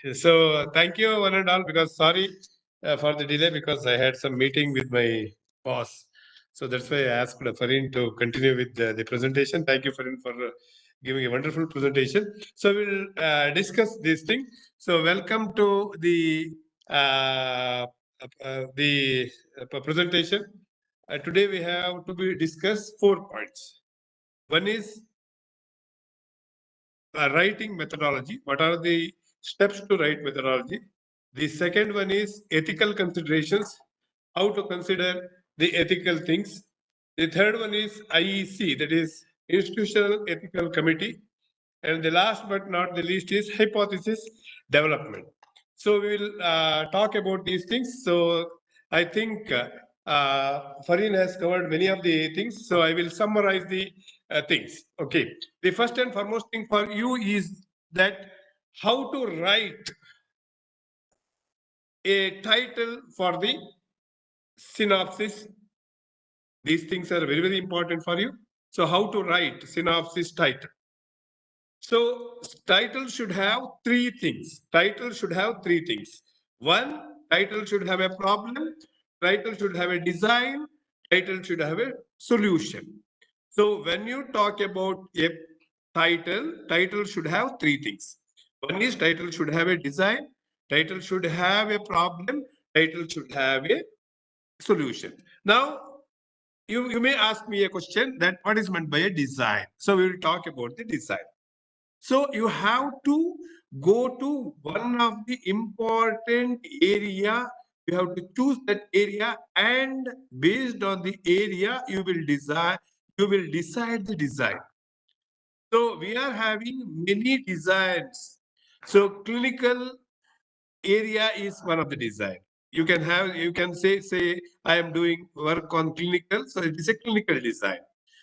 So thank you one and all, because sorry for the delay, because I had some meeting with my boss. So that's why I asked Farin to continue with the presentation. Thank you, Farin, for giving a wonderful presentation. So we'll discuss this thing. So welcome to the presentation. Today we have to be discuss 4 points. One is writing methodology. What are the steps to write methodology? The second one is ethical considerations, how to consider the ethical things. The third one is IEC, that is Institutional Ethical Committee. And the last but not the least is hypothesis development. So we will talk about these things. So I think Farin has covered many of the things. So I will summarize the things. Okay. The first and foremost thing for you is that how to write a title for the synopsis. These things are very, very important for you. So how to write synopsis title. So title should have 3 things. Title should have 3 things. One, title should have a problem. Title should have a design. Title should have a solution. So when you talk about a title should have 3 things. One is title should have a design. Title should have a problem. Title should have a solution. Now, you may ask me a question that what is meant by a design. So we will talk about the design. So you have to go to one of the important area. You have to choose that area, and based on the area, you will decide the design. So we are having many designs. So clinical area is one of the design. You can say I am doing work on clinical, so it is a clinical design.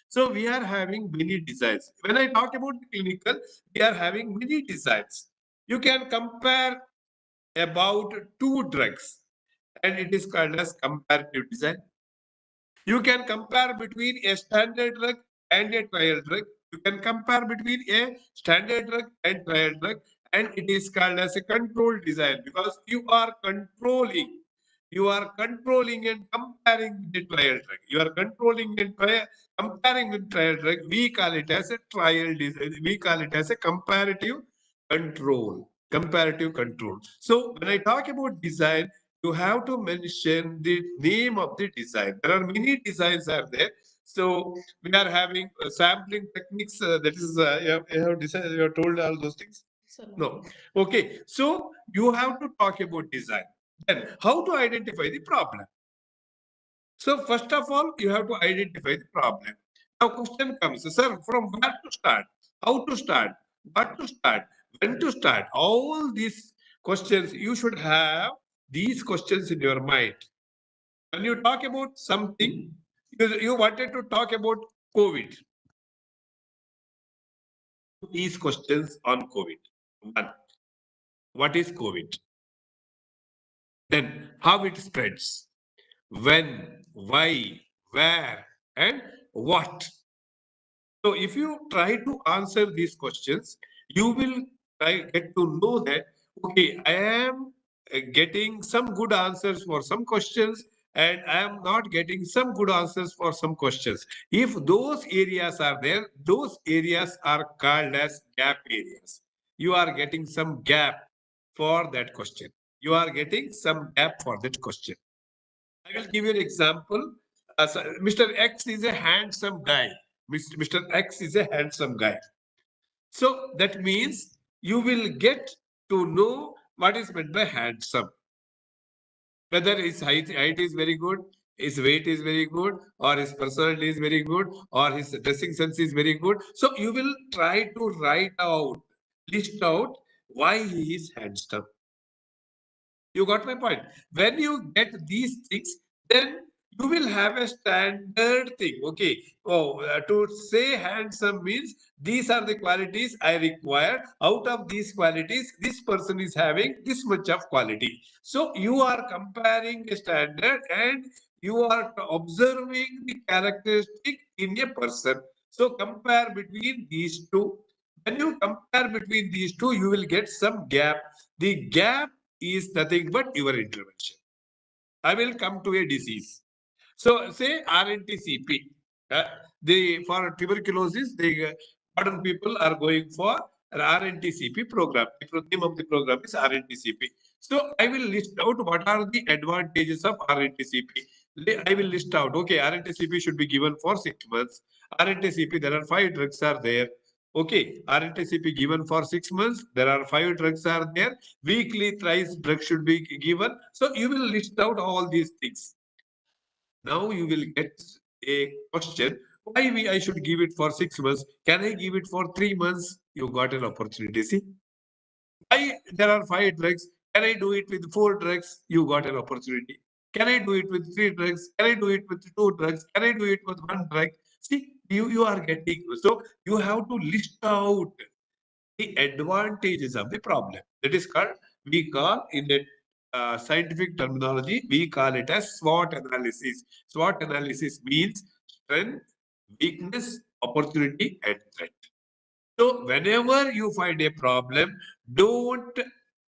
So we are having many designs. When I talk about the clinical, we are having many designs. You can compare about 2 drugs, and it is called as comparative design. You can compare between a standard drug and a trial drug. You can compare between a standard drug and trial drug, and it is called as a control design, because you are controlling and comparing with the trial drug. You are controlling and comparing with trial drug. We call it as a trial design. We call it as a comparative control. Comparative control. So when I talk about design, you have to mention the name of the design. There are many designs are there. So we are having sampling techniques. That is, you have told all those things. No. Okay. So you have to talk about design. Then how to identify the problem? So first of all, you have to identify the problem. Now question comes, sir, from where to start? How to start? What to start? When to start? All these questions, you should have these questions in your mind. When you talk about something, you wanted to talk about COVID. These questions on COVID. One, what is COVID? Then how it spreads? When, why, where, and what? So if you try to answer these questions, you will get to know that, okay, I am getting some good answers for some questions, and I am not getting some good answers for some questions. If those areas are there, those areas are called as gap areas. You are getting some gap for that question. You are getting some gap for that question. I will give you an example. Mr. X is a handsome guy. Mr. X is a handsome guy. So that means you will get to know what is meant by handsome. Whether his height is very good, his weight is very good, or his personality is very good, or his dressing sense is very good. So you will try to list out why he is handsome. You got my point. When you get these things, then you will have a standard thing. Okay. Oh, to say handsome means these are the qualities I require. Out of these qualities, this person is having this much of quality. So you are comparing a standard, and you are observing the characteristic in a person. So compare between these two. When you compare between these two, you will get some gap. The gap is nothing but your intervention. I will come to a disease. So say RNTCP. For tuberculosis, the modern people are going for an RNTCP program. The name of the program is RNTCP. So I will list out what are the advantages of RNTCP. I will list out. Okay, RNTCP should be given for 6 months. RNTCP, there are 5 drugs are there. Okay, RNTCP given for 6 months. There are 5 drugs are there. Weekly thrice drug should be given. So you will list out all these things. Now you will get a question. Why I should give it for 6 months? Can I give it for 3 months? You got an opportunity. See, why there are 5 drugs? Can I do it with 4 drugs? You got an opportunity. Can I do it with 3 drugs? Can I do it with 2 drugs? Can I do it with 1 drug? See, you are getting, so you have to list out the advantages of the problem. That is called, we call in a scientific terminology, we call it as SWOT analysis. SWOT analysis means strength, weakness, opportunity, and threat. So whenever you find a problem, don't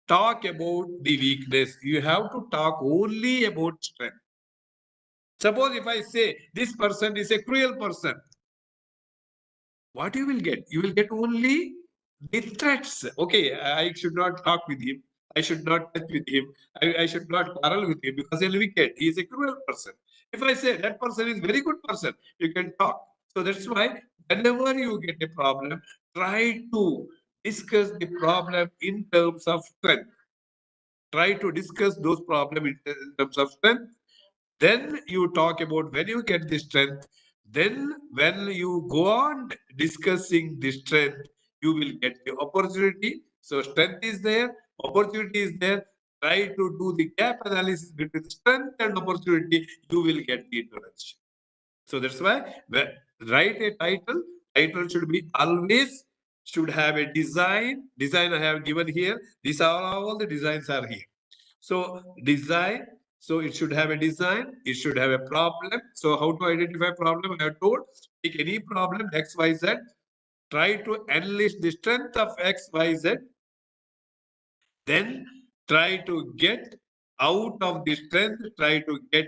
talk about the weakness. You have to talk only about strength. Suppose if I say this person is a cruel person, what you will get? You will get only the threats. Okay, I should not talk with him. I should not touch with him. I should not quarrel with him because he's wicked. He is a cruel person. If I say that person is very good person, you can talk. So that's why whenever you get a problem, try to discuss the problem in terms of strength. Try to discuss those problems in terms of strength. Then you talk about when you get the strength. Then when you go on discussing the strength, you will get the opportunity. So strength is there, opportunity is there. Try to do the gap analysis between strength and opportunity. You will get the intervention. So that's why write a title. Title should be always should have a design. Design I have given here. These are all the designs are here. So design, so it should have a design, it should have a problem. So how to identify problem? I have told, take any problem X, Y, Z, try to enlist the strength of X, Y, Z, then try to get out of the strength, try to get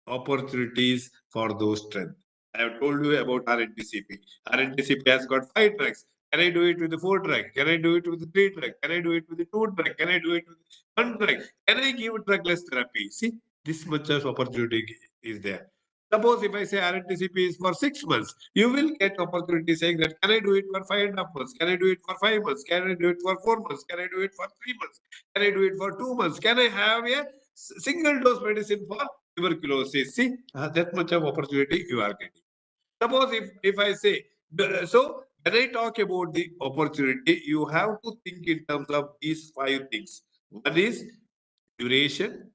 opportunities for those strengths. I have told you about RNTCP. RNTCP has got 5 drugs. Can I do it with the 4 drug? Can I do it with the 3 drug? Can I do it with the 2 drug? Can I do it with 1 drug? Can I give drugless therapy? See, this much of opportunity is there. Suppose if I say RNTCP is for 6 months, you will get opportunity saying that can I do it for 5.5 months? Can I do it for 5 months? Can I do it for 4 months? Can I do it for 3 months? Can I do it for 2 months? Can I have a single dose medicine for tuberculosis? See, that much of opportunity you are getting. Suppose if I say, so when I talk about the opportunity, you have to think in terms of these 5 things. One is duration.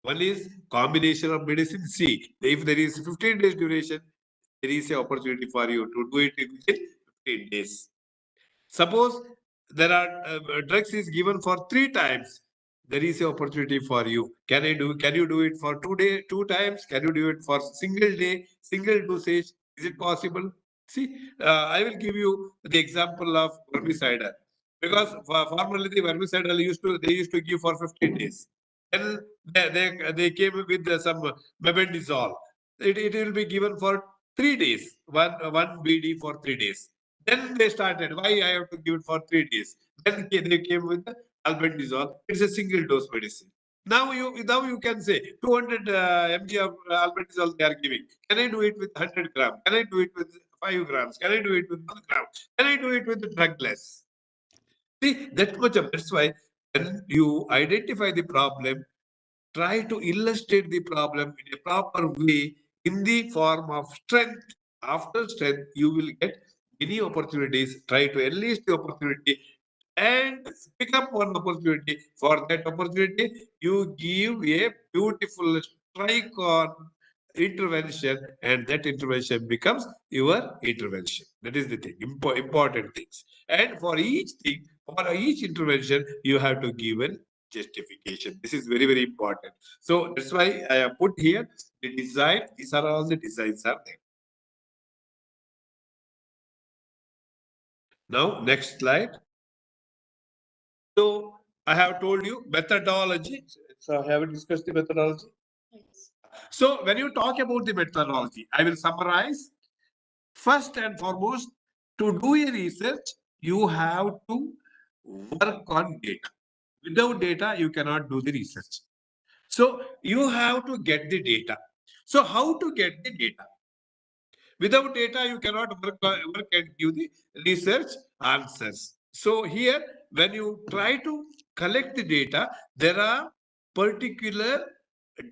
One is combination of medicine. See, if there is 15 days duration, there is an opportunity for you to do it within 15 days. Suppose there are drugs is given for 3 times. There is an opportunity for you. Can I do? Can you do it for 2 times? Can you do it for single day, single dosage? Is it possible? See, I will give you the example of vermicidal because formerly the vermicidal they used to give for 15 days. Then they came with some mebendazole. It will be given for 3 days. One BD for 3 days. Then they started. Why I have to give it for 3 days? Then they came with the albendazole. It's a single dose medicine. Now you can say 200 mg of albendazole they are giving. Can I do it with 100 grams? Can I do it with 5 grams? Can I do it with 1 gram? Can I do it with the drugless? See, that much of that's why when you identify the problem, try to illustrate the problem in a proper way in the form of strength. After strength, you will get many opportunities. Try to enlist the opportunity and pick up one opportunity. For that opportunity, you give a beautiful strike on intervention, and that intervention becomes your intervention. That is the thing, important things. And for each thing, for each intervention, you have to give an justification. This is very, very important. So that's why I have put here the design. These are all the designs are there. Now, next slide. So I have told you methodology. So have we discussed the methodology? Yes. So when you talk about the methodology, I will summarize. First and foremost, to do a research, you have to work on data. Without data, you cannot do the research. So you have to get the data. So how to get the data? Without data, you cannot work and give the research answers. So here, when you try to collect the data, there are particular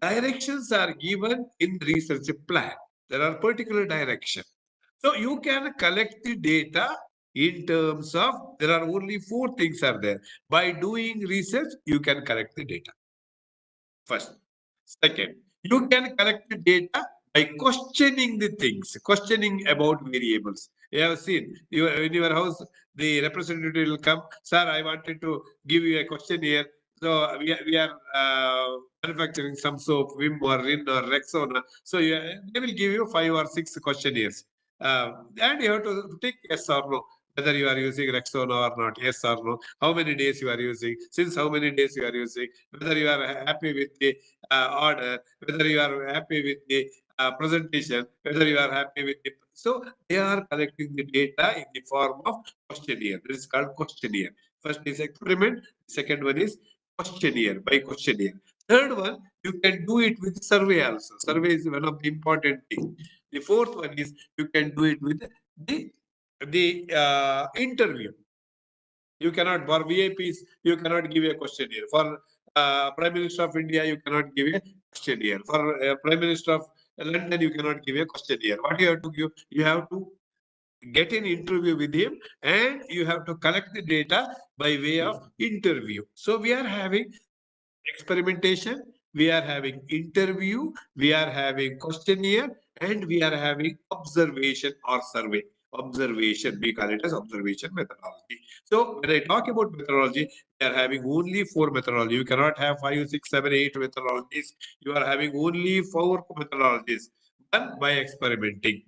directions are given in research plan. There are particular direction. So you can collect the data in terms of, there are only four things are there. By doing research, you can collect the data. First. Second, you can collect the data by questioning the things, questioning about variables. You have seen in your house, the representative will come, sir, I wanted to give you a question here. So we are manufacturing some soap, Vim or Rin or Rexona. So they will give you 5 or 6 questionnaires. And you have to take yes or no, whether you are using Rexona or not, yes or no, how many days you are using, since how many days you are using, whether you are happy with the order, whether you are happy with the presentation, whether you are happy with the. So they are collecting the data in the form of questionnaire. This is called questionnaire. First is experiment. Second one is questionnaire by questionnaire. Third one, you can do it with survey also. Survey is one of the important things. The fourth one is you can do it with the interview. You cannot, for VIPs, you cannot give a questionnaire. For Prime Minister of India, you cannot give a questionnaire. For Prime Minister of London, you cannot give a questionnaire. What you have to give? You have to get an interview with him and you have to collect the data by way of interview. So we are having experimentation, we are having interview, we are having questionnaire, and we are having observation or survey. Observation, we call it as observation methodology. So when I talk about methodology, we are having only 4 methodology. You cannot have 5, 6, 7, 8 methodologies. You are having only 4 methodologies. One, by experimenting.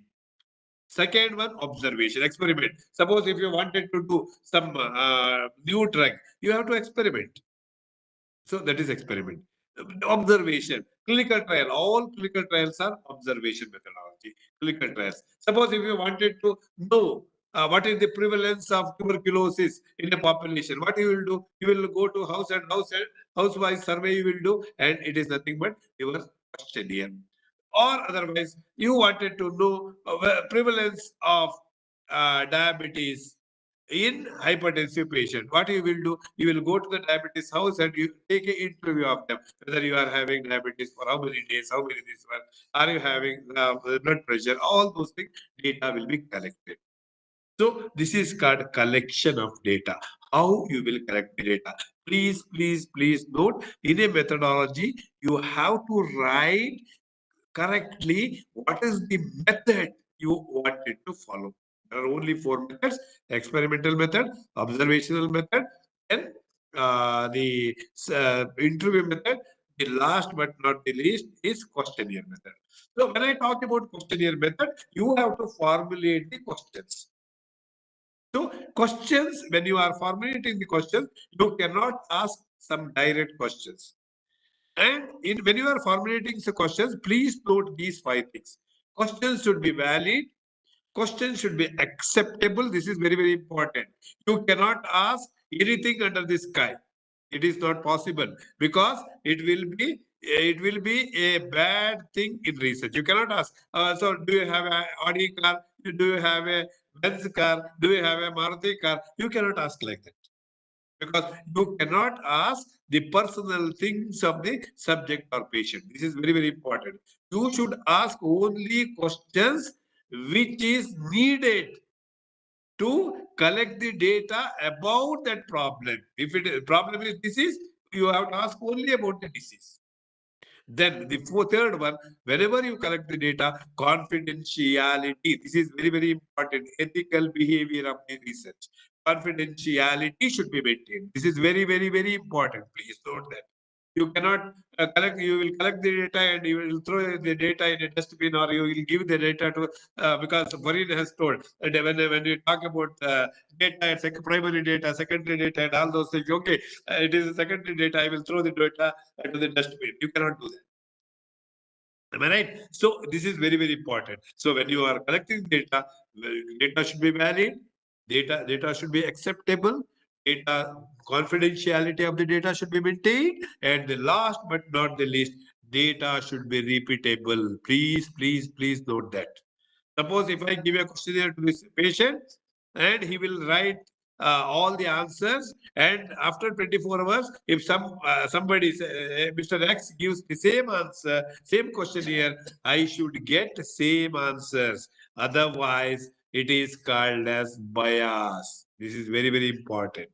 Second one, observation, experiment. Suppose if you wanted to do some new drug, you have to experiment. So that is experiment. Observation, clinical trial. All clinical trials are observation methodology. Clinical trials. Suppose if you wanted to know what is the prevalence of tuberculosis in a population, what you will do? You will go to house and house-wise survey you will do, and it is nothing but your questionnaire. Or otherwise, you wanted to know prevalence of diabetes in hypertensive patient. What you will do? You will go to the diabetes house and you take an interview of them, whether you are having diabetes for how many days, how many days, are you having blood pressure, all those things, data will be collected. So this is called collection of data. How you will collect the data? Please note, in a methodology, you have to write correctly what is the method you wanted to follow. There are only 4 methods: experimental method, observational method, and the interview method. The last but not the least is questionnaire method. So when I talk about questionnaire method, you have to formulate the questions. So questions, when you are formulating the questions, you cannot ask some direct questions. And when you are formulating the questions, please note these 5 things. Questions should be valid. Questions should be acceptable. This is very important. You cannot ask anything under the sky. It is not possible because it will be a bad thing in research. You cannot ask. So, do you have an Audi car? Do you have a Benz car? Do you have a Maruti car? You cannot ask like that because you cannot ask the personal things of the subject or patient. This is very important. You should ask only questions which is needed to collect the data about that problem. If it problem is disease, you have to ask only about the disease. Then the third one, whenever you collect the data, confidentiality. This is very important. Ethical behavior of the research. Confidentiality should be maintained. This is very important. Please note that. You cannot collect. You will collect the data and you will throw the data in a dustbin, or you will give the data to because Farid has told that when you talk about data, it's like primary data, secondary data, and all those things. Okay, it is a secondary data. I will throw the data into the dustbin. You cannot do that. Am I right? So this is very, very important. So when you are collecting data, data should be valid, data should be acceptable, data confidentiality of the data should be maintained, and the last but not the least, data should be repeatable. Please, please, please note that. Suppose if I give a questionnaire to this patient and he will write all the answers, and after 24 hours, if somebody, Mr. X gives the same answer, same questionnaire, I should get same answers. Otherwise, it is called as bias. This is very, very important.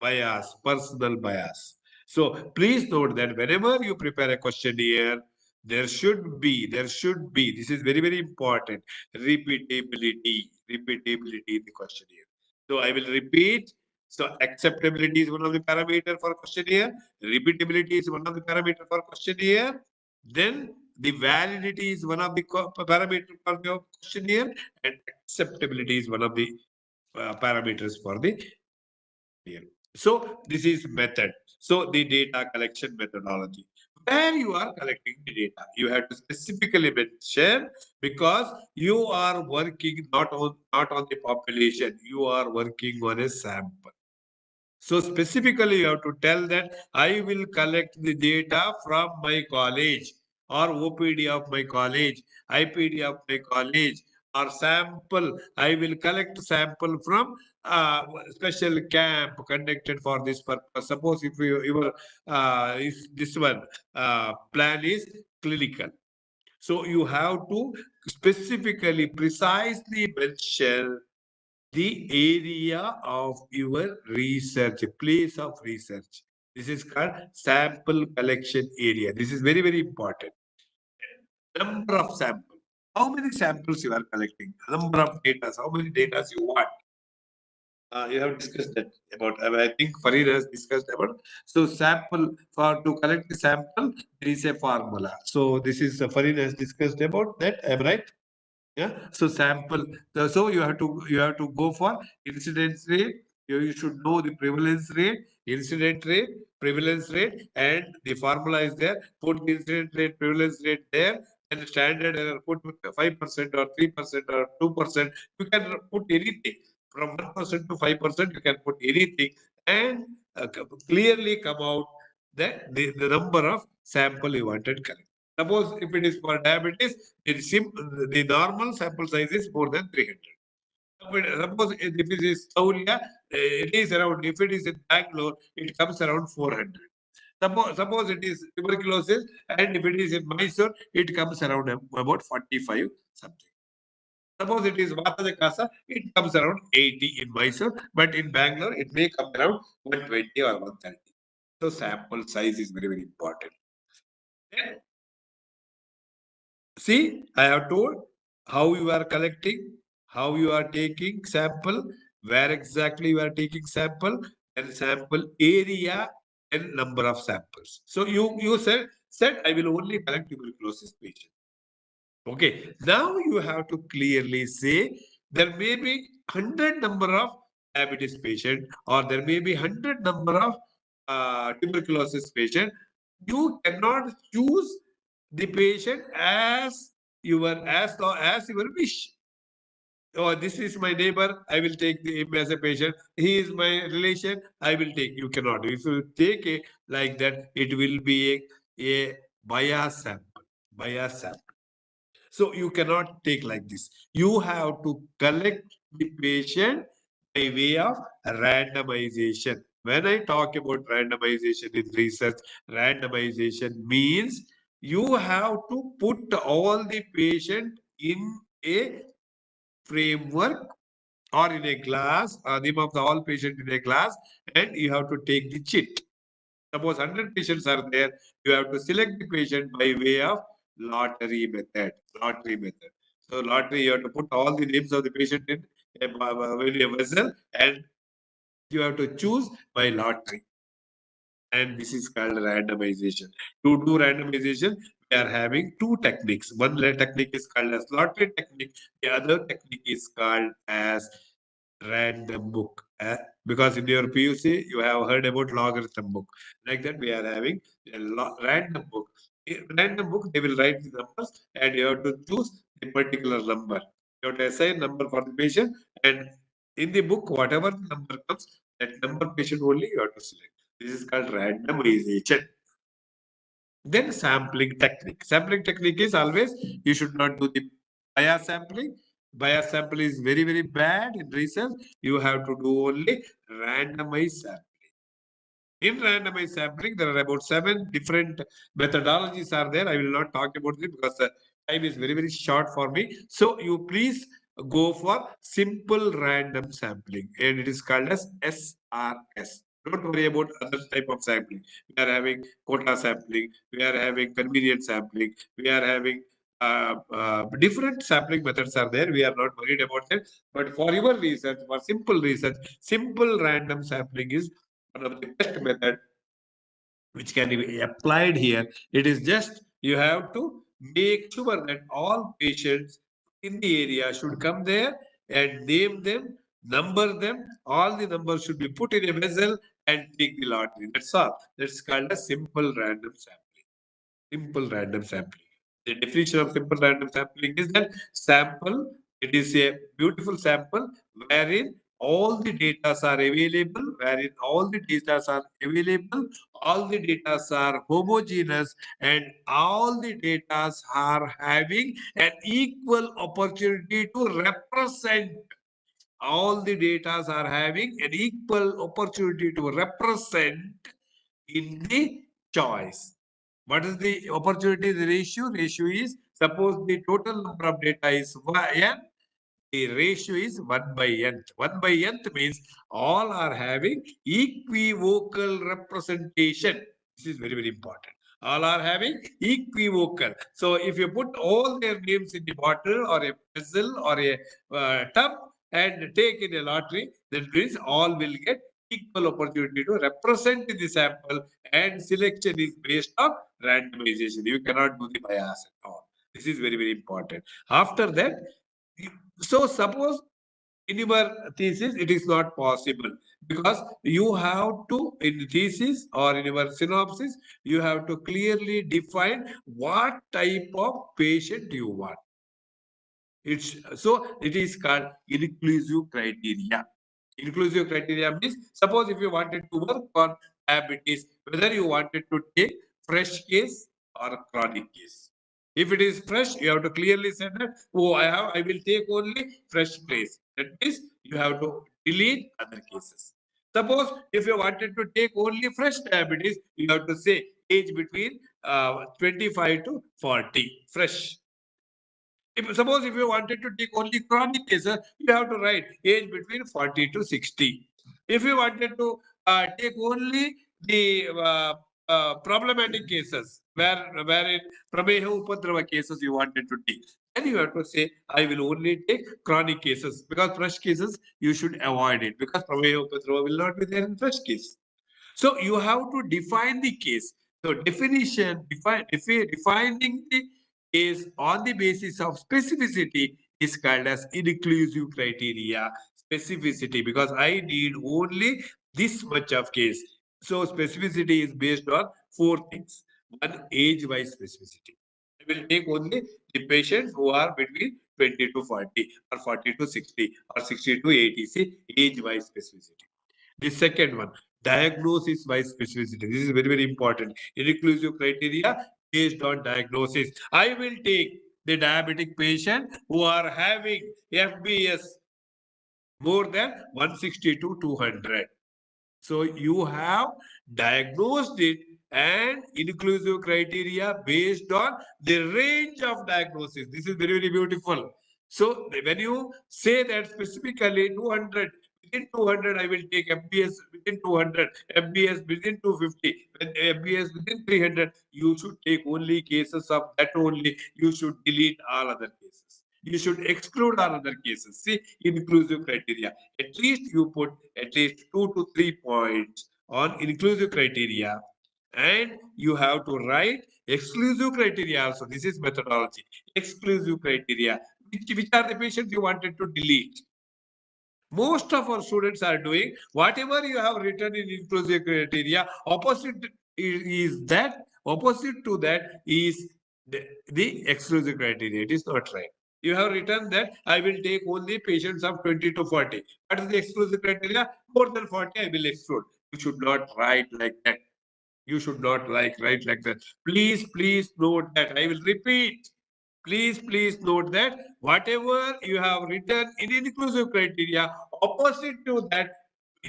Bias, personal bias. So please note that whenever you prepare a questionnaire, there should be, this is very, very important, repeatability in the questionnaire. So I will repeat. So acceptability is one of the parameter for questionnaire. Repeatability is one of the parameter for questionnaire. Then the validity is one of the parameter for the questionnaire, and acceptability is one of the parameters for the here. So this is method. So the data collection methodology. Where you are collecting the data, you have to specifically mention, because you are working not on the population, you are working on a sample. So specifically, you have to tell that I will collect the data from my college, or OPD of my college, IPD of my college, or sample. I will collect sample from special camp conducted for this purpose. Suppose if if this one plan is clinical. So you have to specifically, precisely mention the area of your research, place of research. This is called sample collection area. This is very, very important. Number of samples. How many samples you are collecting? Number of data. How many data you want? You have discussed that about. I think Farid has discussed about. So sample, for to collect the sample, there is a formula. So this is Farid has discussed about that. Am I right? Yeah. So sample. So you have to go for incidence rate. You should know the prevalence rate, incident rate, prevalence rate, and the formula is there. Put the incident rate, prevalence rate there, and the standard error put 5% or 3% or 2%. You can put anything from 1% to 5%. You can put anything, and clearly come out the number of sample you wanted collect. Suppose if it is for diabetes, the normal sample size is more than 300. Suppose if it is Saulia, it is around, if it is in Bangalore, it comes around 400. Suppose it is tuberculosis, and if it is in Mysore, it comes around about 45 something. Suppose it is Vata de Casa, it comes around 80 in Mysore, but in Bangalore, it may come around 120 or 130. So sample size is very, very important. Then see, I have told how you are collecting, how you are taking sample, where exactly you are taking sample, and sample area and number of samples. So you said I will only collect tuberculosis patient. Okay, now you have to clearly say there may be 100 number of diabetes patient, or there may be 100 number of tuberculosis patient. You cannot choose the patient as your wish. Oh, this is my neighbor, I will take him as a patient. He is my relation, I will take. You cannot. If you take a like that, it will be a bias sample. Bias sample. So you cannot take like this. You have to collect the patient by way of randomization. When I talk about randomization in research, randomization means you have to put all the patient in a framework, or in a glass, name of the all patient in a glass, and you have to take the chit. Suppose 100 patients are there, you have to select the patient by way of lottery method. Lottery method. So lottery, you have to put all the names of the patient in a vessel, and you have to choose by lottery. and this is called randomization. To do randomization, we are having two techniques. One technique is called as lottery technique. The other technique is called as random book. Because in your PUC, you have heard about logarithm book. Like that, we are having a random book. In random book, they will write the numbers and you have to choose a particular number. You have to assign number for the patient, and in the book, whatever number comes, that number patient only you have to select. This is called randomization. Then sampling technique. Sampling technique is always you should not do the bias sampling. Bias sample is very, very bad in research. You have to do only randomized sampling. In randomized sampling, there are about 7 different methodologies are there. I will not talk about it because the time is very, very short for me. So you please go for simple random sampling, and it is called as SRS. Don't worry about other type of sampling. We are having quota sampling. We are having convenient sampling. We are having different sampling methods are there. We are not worried about them. But for your research, for simple research, simple random sampling is one of the best method which can be applied here. It is just you have to make sure that all patients in the area should come there and name them, number them. All the numbers should be put in a vessel and take the lottery. That's all. That's called a simple random sampling. Simple random sampling. The definition of simple random sampling is that sample, it is a beautiful sample wherein all the data are available, all the data are homogeneous, and all the data are having an equal opportunity to represent. All the data are having an equal opportunity to represent in the choice. What is the opportunity the ratio? Ratio is, suppose the total number of data is n, the ratio is 1 by nth. 1 by nth means all are having equivocal representation. This is very, very important. All are having equivocal. So if you put all their names in the bottle or a vessel or a tub and take in a lottery, that means all will get equal opportunity to represent the sample, and selection is based on randomization. You cannot do the bias at all. This is very, very important. After that, so suppose in your thesis it is not possible, because you have to, in thesis or in your synopsis, you have to clearly define what type of patient you want. It's so it is called inclusive criteria. Inclusive criteria means, suppose if you wanted to work on diabetes, whether you wanted to take fresh case or chronic case. If it is fresh, you have to clearly say that, oh, I will take only fresh case. That means you have to delete other cases. Suppose if you wanted to take only fresh diabetes, you have to say age between 25 to 40, fresh. Suppose if you wanted to take only chronic cases, you have to write age between 40 to 60. If you wanted to take only the problematic cases, wherein Prameha Upadrava cases you wanted to take, then you have to say, I will only take chronic cases, because fresh cases you should avoid it, because Prameha Upadrava will not be there in fresh case. So you have to define the case. So defining the case on the basis of specificity is called as inclusive criteria. Specificity, because I need only this much of case. So specificity is based on 4 things. One, age-wise specificity. I will take only the patients who are between 20 to 40 or 40 to 60 or 60 to 80. See, age-wise specificity. The second one, diagnosis by specificity. This is very, very important. Inclusive criteria based on diagnosis. I will take the diabetic patient who are having FBS more than 160 to 200. So you have diagnosed it, and inclusive criteria based on the range of diagnosis. This is very, very beautiful. So when you say that specifically 200, within 200, I will take FBS within 200, FBS within 250, when FBS within 300, you should take only cases of that only. You should delete all other cases. You should exclude all other cases. See, inclusive criteria. At least you put at least 2 to 3 points on inclusive criteria, and you have to write exclusive criteria also. This is methodology. Exclusive criteria. Which are the patients you wanted to delete? Most of our students are doing whatever you have written in inclusive criteria. Opposite to that is the exclusive criteria. It is not right. You have written that I will take only patients of 20 to 40. What is the exclusive criteria? More than 40, I will exclude. You should not write like that. You should not write like that. Please note that. I will repeat. Please note that whatever you have written in inclusive criteria, opposite to that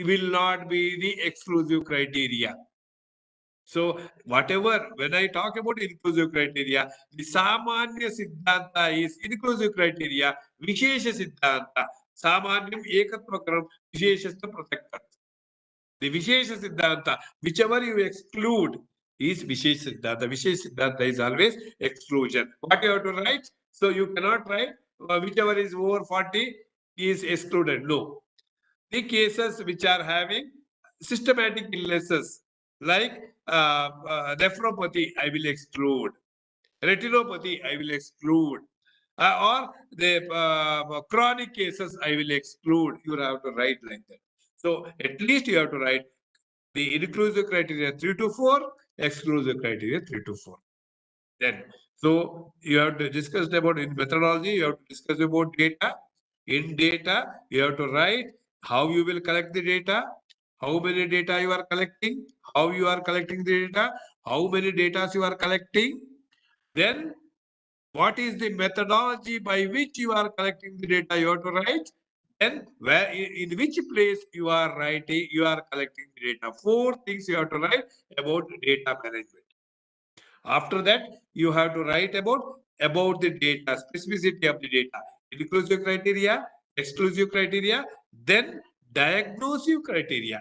will not be the exclusive criteria. So whatever, when I talk about inclusive criteria, the Samanya Siddhanta is inclusive criteria, Vishesha Siddhanta, Samanyam Ekatmakaram, Visheshasta Pratakta. The Vishesha Siddhanta, whichever you exclude is Vishesha Siddhanta. Vishesha Siddhanta is always exclusion. What you have to write? So you cannot write whichever is over 40 is excluded. No. The cases which are having systematic illnesses like nephropathy, I will exclude. Retinopathy, I will exclude. Or the chronic cases, I will exclude. You have to write like that. So at least you have to write the inclusive criteria 3 to 4, exclusive criteria 3 to 4. Then, so you have to discuss about in methodology, you have to discuss about data. In data, you have to write how you will collect the data, how many data you are collecting, how you are collecting the data, how many data you are collecting. Then, what is the methodology by which you are collecting the data you have to write, and where in which place you are writing, you are collecting the data. 4 things you have to write about data management. After that, you have to write about the data, specificity of the data, inclusive criteria, exclusive criteria, then diagnostic criteria.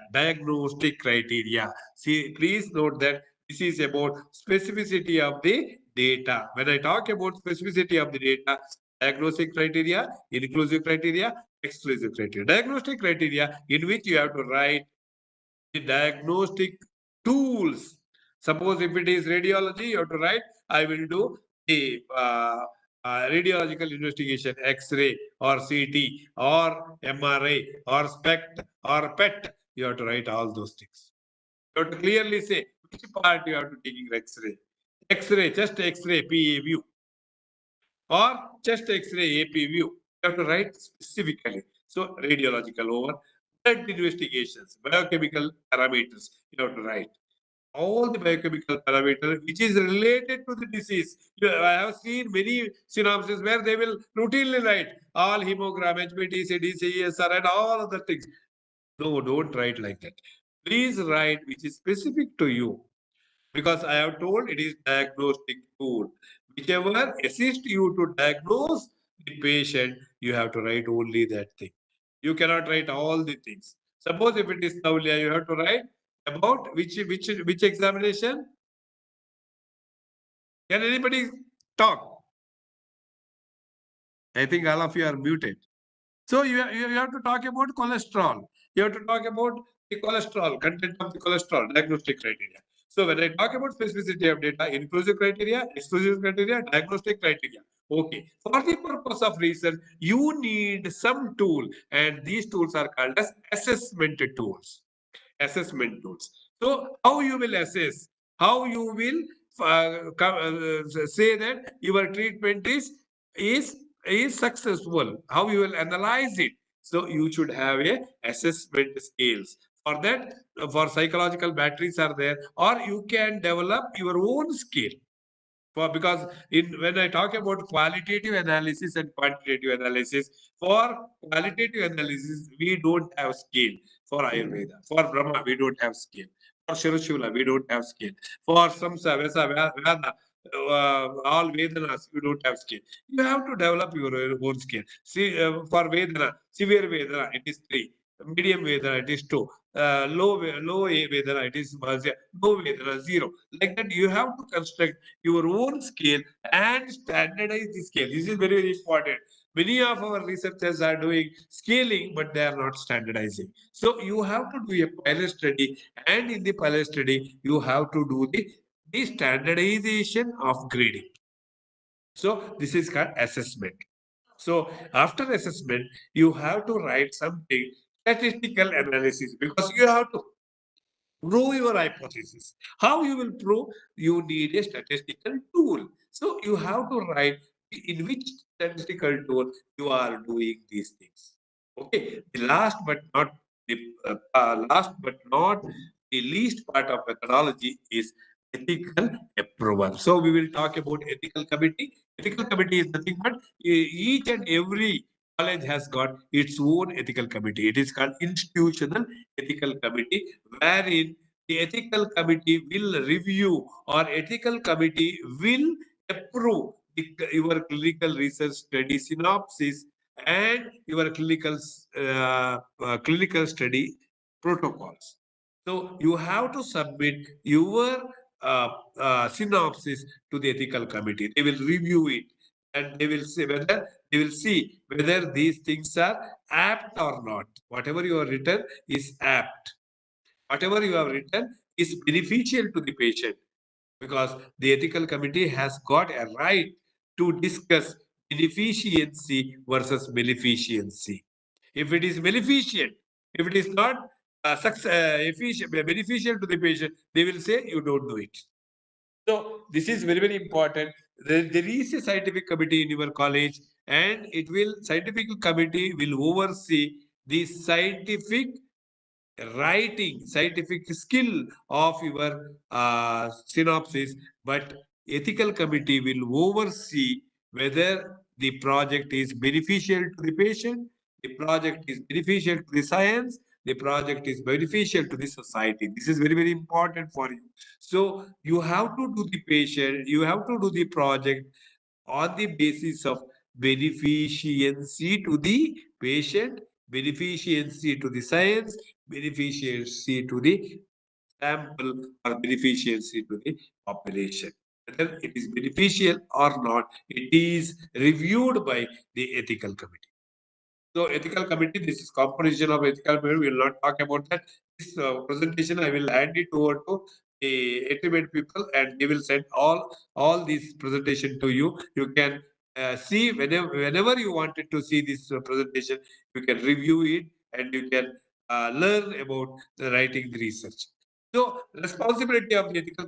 See, please note that this is about specificity of the data. When I talk about specificity of the data, diagnostic criteria, inclusive criteria, exclusive criteria. Diagnostic criteria in which you have to write the diagnostic tools. Suppose if it is radiology, you have to write, I will do the radiological investigation, X-ray or CT or MRI or SPECT or PET. You have to write all those things. You have to clearly say which part you have to take X-ray. X-ray, just X-ray, PA view. Or just X-ray, AP view. You have to write specifically. So radiological over blood investigations, biochemical parameters, you have to write all the biochemical parameters which is related to the disease. I have seen many synopses where they will routinely write all hemogram, HBT, CSR, and all other things. No, don't write like that. Please write which is specific to you. Because I have told it is diagnostic tool. Whichever assists you to diagnose the patient, you have to write only that thing. You cannot write all the things. Suppose if it is Taulia, you have to write about which examination? Can anybody talk? I think all of you are muted. So you have to talk about cholesterol. You have to talk about the cholesterol, content of the cholesterol, diagnostic criteria. So when I talk about specificity of data, inclusive criteria, exclusive criteria, diagnostic criteria. Okay. For the purpose of research, you need some tool, and these tools are called as assessment tools. Assessment tools. So how you will assess? How you will say that your treatment is is successful? How you will analyze it? So you should have a assessment scales. For that, for psychological batteries are there, or you can develop your own skill. Because when I talk about qualitative analysis and quantitative analysis, for qualitative analysis, we don't have scale. For Ayurveda, for Brahma, we don't have scale. For Shiroshula, we don't have scale. For some Veda, all Vedanas, you don't have scale. You have to develop your own scale. See, for Vedana, severe Vedana, it is 3. Medium Vedana, it is 2. Low Vedana, it is low Vedana, 0. Like that, you have to construct your own scale and standardize the scale. This is very important. Many of our researchers are doing scaling, but they are not standardizing. So you have to do a pilot study, and in the pilot study, you have to do the standardization of grading. So this is called assessment. So after assessment, you have to write something statistical analysis because you have to prove your hypothesis. How you will prove? You need a statistical tool. So you have to write in which statistical tool you are doing these things. Okay. The last but not the least part of methodology is ethical approval. So we will talk about ethical committee. Ethical committee is nothing but each and every college has got its own ethical committee. It is called institutional ethical committee, wherein the ethical committee will review or ethical committee will approve your clinical research study synopsis and your clinical study protocols. So you have to submit your synopsis to the ethical committee. They will review it and they will see whether these things are apt or not. Whatever you have written is apt. Whatever you have written is beneficial to the patient because the ethical committee has got a right to discuss beneficiency versus maleficiency. If it is maleficient, if it is not beneficial to the patient, they will say you don't do it. So this is very, very important. There is a scientific committee in your college, and scientific committee will oversee the scientific writing scientific skill of your synopsis, but ethical committee will oversee whether the project is beneficial to the patient, the project is beneficial to the science, the project is beneficial to the society. This is very, very important for you. So you have to do the patient, you have to do the project on the basis of beneficiency to the patient, beneficiency to the science, beneficiency to the sample, or beneficiency to the population. Whether it is beneficial or not, it is reviewed by the ethical committee. So ethical committee, this is composition of ethical committee. We will not talk about that. This presentation, I will hand it over to the Atrimed people, and they will send all these presentation to you. You can see whenever you wanted to see this presentation, you can review it and you can learn about the writing the research. So responsibility of the ethical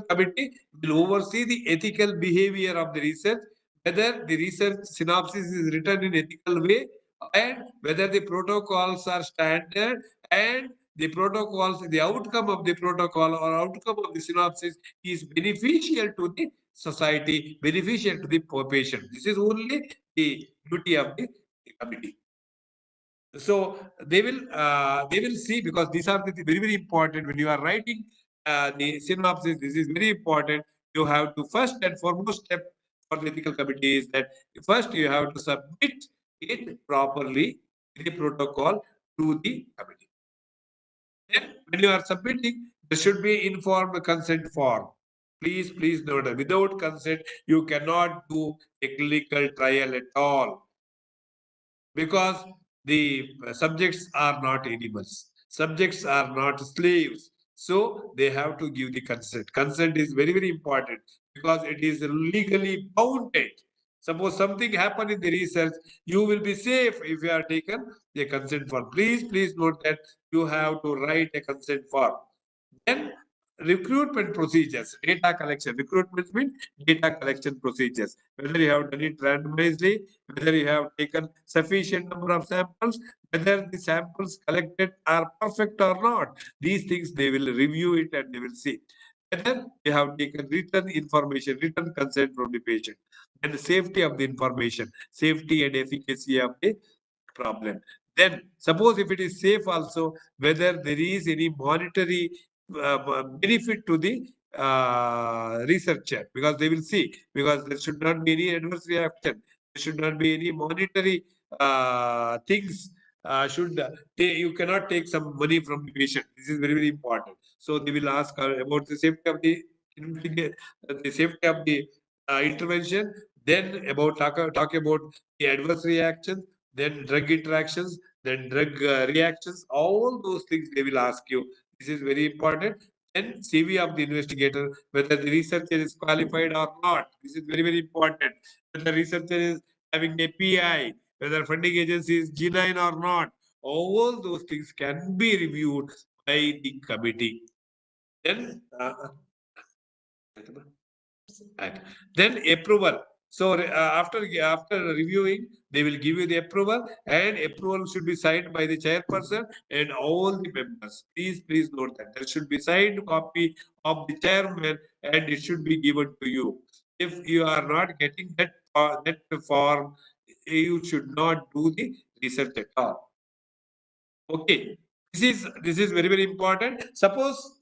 committee will oversee the ethical behavior of the research, whether the research synopsis is written in ethical way and whether the protocols are standard and the outcome of the protocol or outcome of the synopsis is beneficial to the society, beneficial to the patient. This is only the duty of the committee. So they will see, because these are the very, very important when you are writing the synopsis. This is very important. You have to first and foremost step for the ethical committee is that first you have to submit it properly, the protocol, to the committee. Then when you are submitting, there should be informed consent form. Please note that without consent, you cannot do a clinical trial at all, because the subjects are not animals, subjects are not slaves, so they have to give the consent. Consent is very, very important because it is legally bounded. Suppose something happen in the research, you will be safe if you are taken a consent form. Please note that you have to write a consent form. Then recruitment procedures, data collection. Recruitment means data collection procedures. Whether you have done it randomizely, whether you have taken sufficient number of samples, whether the samples collected are perfect or not. These things they will review it and they will see whether you have taken written information, written consent from the patient, and the safety of the information, safety and efficacy of the problem. Then suppose if it is safe also, whether there is any monetary benefit to the researcher, because they will see, because there should not be any adverse reaction, there should not be any monetary things. You cannot take some money from the patient. This is very, very important. So they will ask about the safety of the safety of the intervention. Then talk about the adverse reactions, then drug interactions, then drug reactions. All those things they will ask you. This is very important. Then CV of the investigator, whether the researcher is qualified or not. This is very, very important. Whether the researcher is having a PI, whether funding agency is G9 or not. All those things can be reviewed by the committee. Then Right. Then approval. So after reviewing, they will give you the approval, and approval should be signed by the chairperson and all the members. Please note that there should be signed copy of the chairman, and it should be given to you. If you are not getting that form, you should not do the research at all. Okay, this is very, very important. Suppose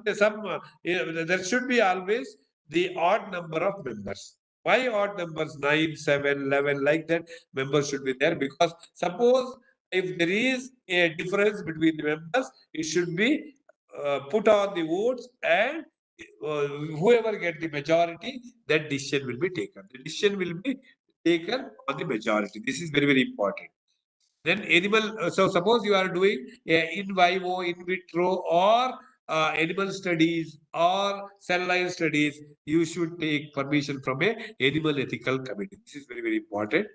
there should be always the odd number of members. Why odd numbers? 9, 7, 11, like that members should be there, because suppose if there is a difference between the members, it should be put on the votes, and whoever get the majority, that decision will be taken. The decision will be taken on the majority. This is very, very important. Then animal, so suppose you are doing in vivo, in vitro, or animal studies or cell line studies, you should take permission from a animal ethical committee. This is very, very important.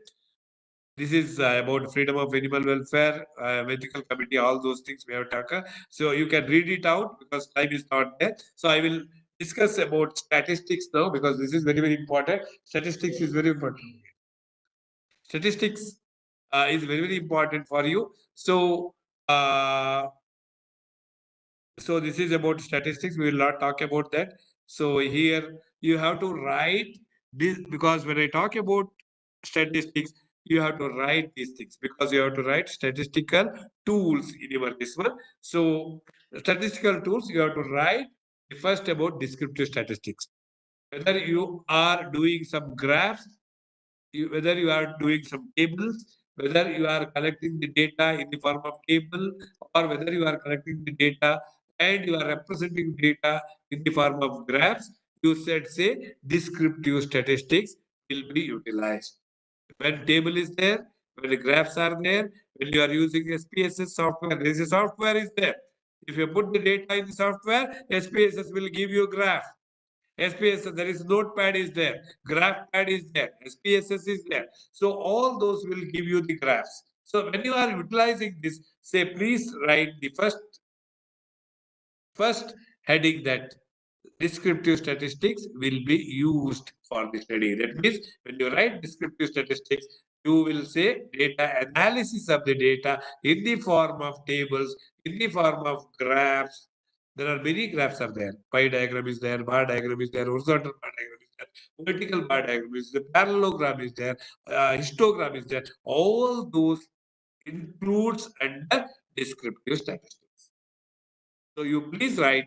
This is about freedom of animal welfare, ethical committee, all those things we have talked. So you can read it out because time is not there. So I will discuss about statistics now, because this is very, very important. Statistics is very important. Statistics is very, very important for you. So this is about statistics. We will not talk about that. So here you have to write this, because when I talk about statistics, you have to write these things, because you have to write statistical tools in your this one. So statistical tools, you have to write first about descriptive statistics. Whether you are doing some graphs, whether you are doing some tables, whether you are collecting the data in the form of table, or whether you are collecting the data and you are representing data in the form of graphs, you said say descriptive statistics will be utilized. When table is there, when the graphs are there, when you are using SPSS software, there is a software is there. If you put the data in the software, SPSS will give you a graph. SPSS, there is notepad is there, graph pad is there, SPSS is there. So all those will give you the graphs. So when you are utilizing this, say please write the first heading that descriptive statistics will be used for the study. That means when you write descriptive statistics, you will say data analysis of the data in the form of tables, in the form of graphs. There are many graphs are there. Pie diagram is there, bar diagram is there, horizontal bar diagram is there, vertical bar diagram is there, parallelogram is there, histogram is there. All those includes under descriptive statistics. So you please write,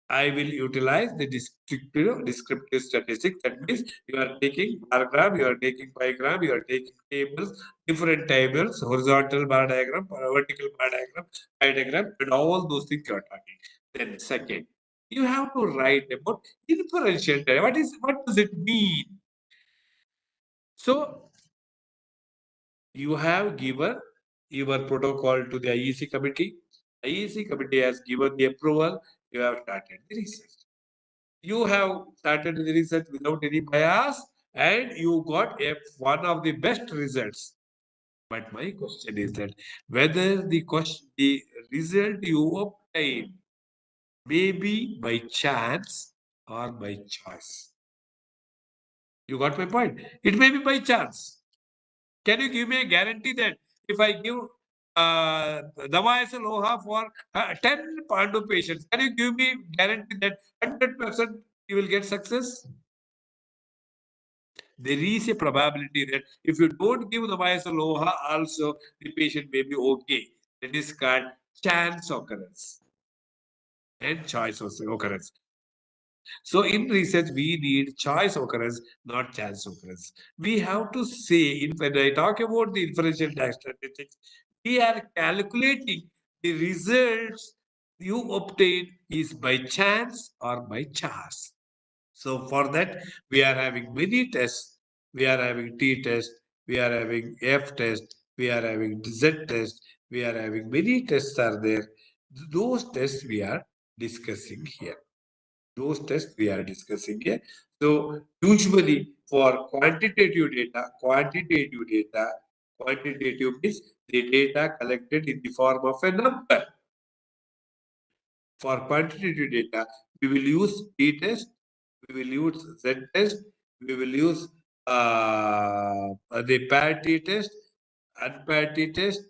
I will utilize the descriptive statistics. That means you are taking bar graph, you are taking pie graph, you are taking tables, different tables, horizontal bar diagram, vertical bar diagram, pie diagram, and all those things you are talking. Then second, you have to write about inferential data. What does it mean? So you have given your protocol to the IEC committee. IEC committee has given the approval. You have started the research. You have started the research without any bias, and you got one of the best results. But my question is that whether the result you obtain may be by chance or by choice. You got my point? It may be by chance. Can you give me a guarantee that if I give Damaisal Loha for 10 Pandu patients, can you give me guarantee that 100% you will get success? There is a probability that if you don't give the Loha, also the patient may be okay. That is called chance occurrence and choice occurrence. So in research, we need choice occurrence, not chance occurrence. We have to say, when I talk about the inferential statistics, we are calculating the results you obtain is by chance or by chance. So for that, we are having many tests. we are having T test, we are having F test, we are having Z test, we are having many tests are there. Those tests we are discussing here. Those tests we are discussing here. So usually for quantitative means the data collected in the form of a number. For quantitative data, we will use T test, we will use Z test, we will use the paired T test, unpaired T test,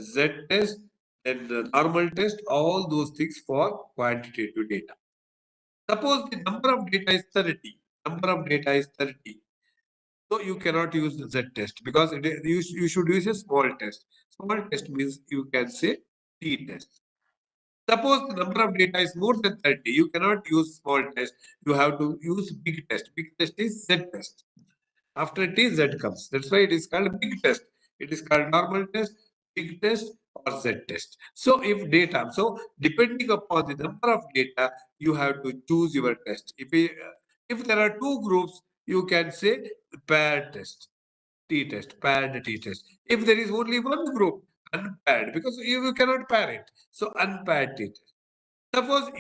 Z test, and the normal test, all those things for quantitative data. Suppose the number of data is 30. Number of data is 30. So you cannot use the Z test because you should use a small test. Small test means you can say T test. Suppose the number of data is more than 30, you cannot use small test. You have to use big test. Big test is Z test. After it is Z comes. That's why it is called big test. It is called normal test, big test, or Z test. So if data, so depending upon the number of data, you have to choose your test. If there are two groups, you can say paired test, T test, paired T test. If there is only one group, unpaired, because you cannot pair it. So unpaired T test. Suppose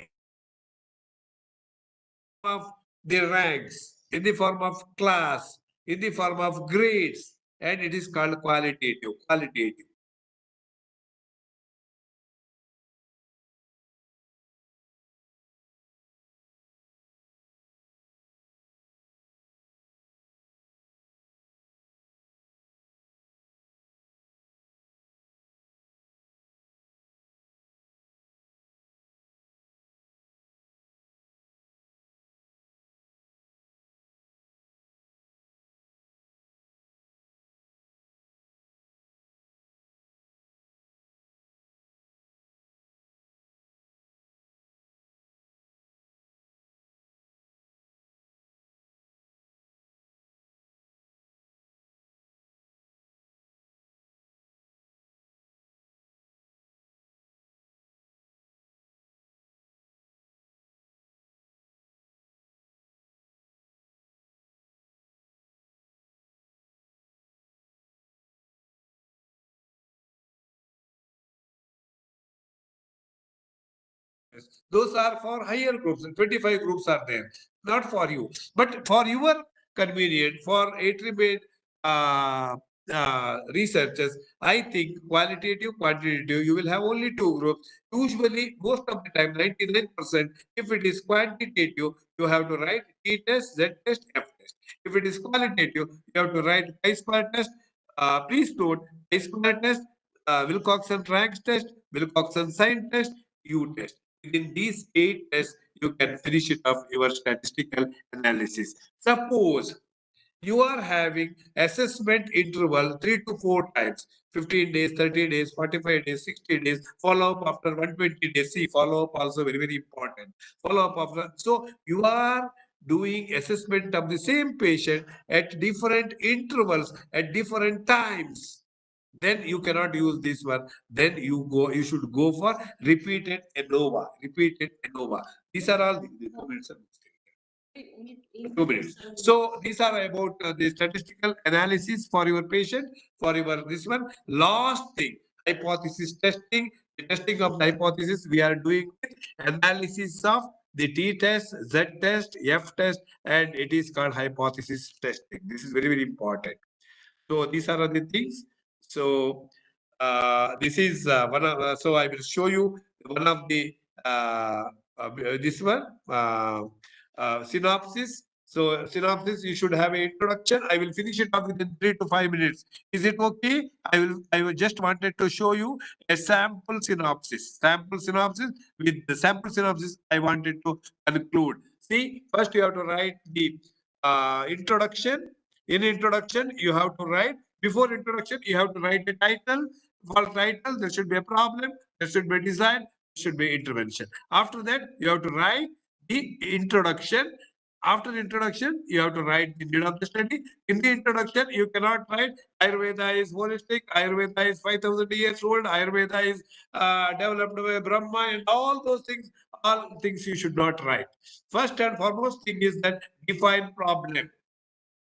of the ranks, in the form of class, in the form of grades, and it is called qualitative. Qualitative. Those are for higher groups, and 25 groups are there, not for you. But for your convenience, for Atrimed researchers, I think qualitative, quantitative, you will have only two groups. Usually, most of the time, 99%, if it is quantitative, you have to write T test, Z test, F test. If it is qualitative, you have to write chi-square test. Please note, chi-square test, Wilcoxon ranks test, Wilcoxon sign test, U test. Within these 8 tests, you can finish it off your statistical analysis. Suppose you are having assessment interval 3 to 4 times, 15 days, 30 days, 45 days, 60 days, follow up after 120 days. See, follow up also very, very important. Follow up after. So you are doing assessment of the same patient at different intervals at different times. Then you cannot use this one. Then you should go for repeated ANOVA. Repeated ANOVA. These are all the 2 minutes. 2 minutes. So these are about the statistical analysis for your patient, for your this one. Last thing, hypothesis testing. The testing of the hypothesis we are doing analysis of the T test, Z test, F test, and it is called hypothesis testing. This is very, very important. So these are the things. So this is one of. So I will show you one of the this one synopsis. So synopsis, you should have an introduction. I will finish it up within 3 to 5 minutes. Is it okay? I will just wanted to show you a sample synopsis. Sample synopsis. With the sample synopsis, I wanted to conclude. See, first you have to write the introduction. In introduction, you have to write, before introduction, you have to write a title. For title, there should be a problem, there should be a design, there should be intervention. After that, you have to write the introduction. After introduction, you have to write the need of the study. In the introduction, you cannot write Ayurveda is holistic, Ayurveda is 5,000 years old, Ayurveda is developed by Brahma, and all things you should not write. First and foremost thing is that define problem.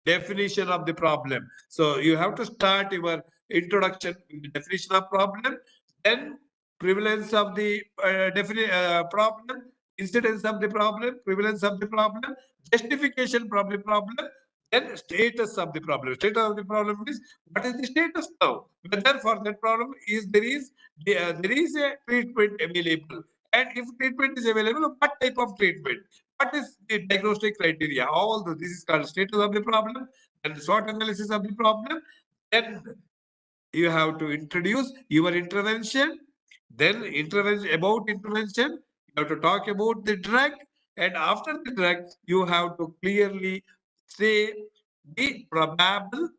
definition of the problem. So you have to start your introduction with the definition of problem, then prevalence of the problem, incidence of the problem, prevalence of the problem, justification from the problem, then status of the problem. Status of the problem is what is the status now? Whether for that problem there is a treatment available, and if treatment is available, what type of treatment? What is the diagnostic criteria? All this is called status of the problem and SWOT analysis of the problem. Then you have to introduce your intervention. Then intervention, you have to talk about the drug, and after the drug, you have to clearly say the probable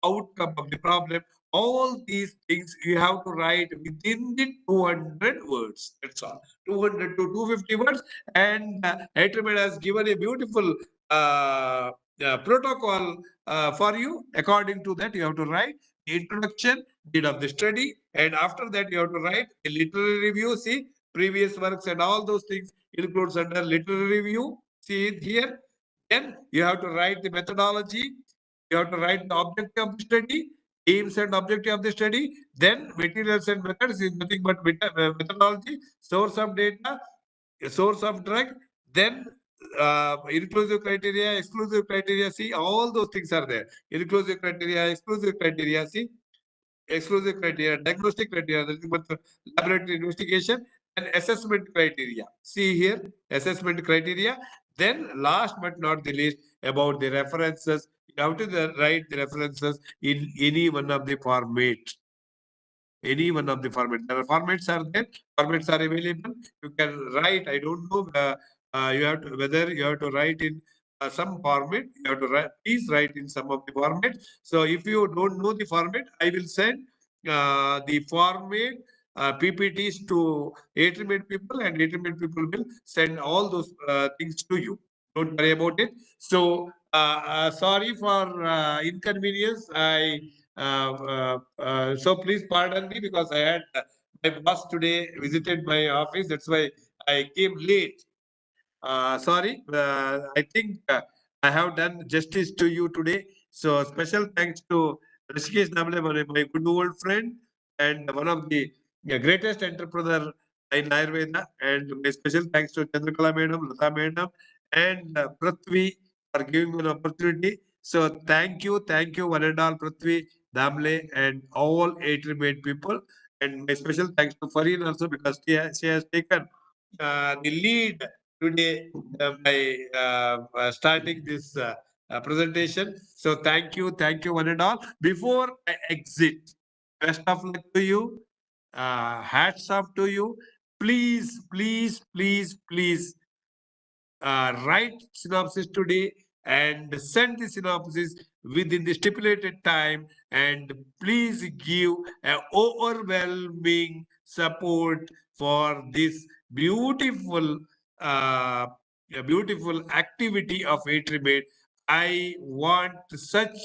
outcome of the problem. All these things you have to write within the 200 words. That's all. 200 to 250 words. And Atrimed has given a beautiful protocol for you. According to that, you have to write the introduction, need of the study, and after that, you have to write a literary review. See, previous works and all those things includes under literary review. See it here. Then you have to write the methodology. You have to write the objective of the study, aims and objective of the study. Then materials and methods is nothing but methodology, source of data, source of drug. Then inclusive criteria, exclusive criteria. See, all those things are there. Inclusive criteria, exclusive criteria. See, exclusive criteria, diagnostic criteria, nothing but laboratory investigation, and assessment criteria. See here, assessment criteria. Then last but not the least, about the references. You have to write the references in any one of the format. Any one of the format. The formats are there. Formats are available. You can write. I don't know. You have to whether you have to write in some format. You have to write. Please write in some of the format. So if you don't know the format, I will send the format PPTs to Atrimed people, and Atrimed people will send all those things to you. Don't worry about it. So sorry for inconvenience. So please pardon me because I had my boss today visited my office. That's why I came late. Sorry, I think I have done justice to you today. So special thanks to Rishikesh Namle, my good old friend and one of the greatest entrepreneur in Ayurveda. And my special thanks to Chandrakala Madam, Lata Madam, and Prithvi for giving me an opportunity. So thank you, one and all Prithvi, Damle, and all Atrimed people. And my special thanks to Fareen also because she has taken the lead today by starting this presentation. So thank you one and all. Before I exit, best of luck to you. Hats off to you. Please write synopsis today and send the synopsis within the stipulated time, and please give an overwhelming support for this beautiful beautiful activity of Atrimed. I want such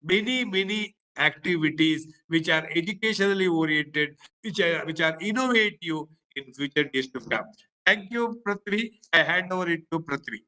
many activities which are educationally oriented, which are innovative in future days to come. Thank you, Prithvi. I hand over it to Prithvi.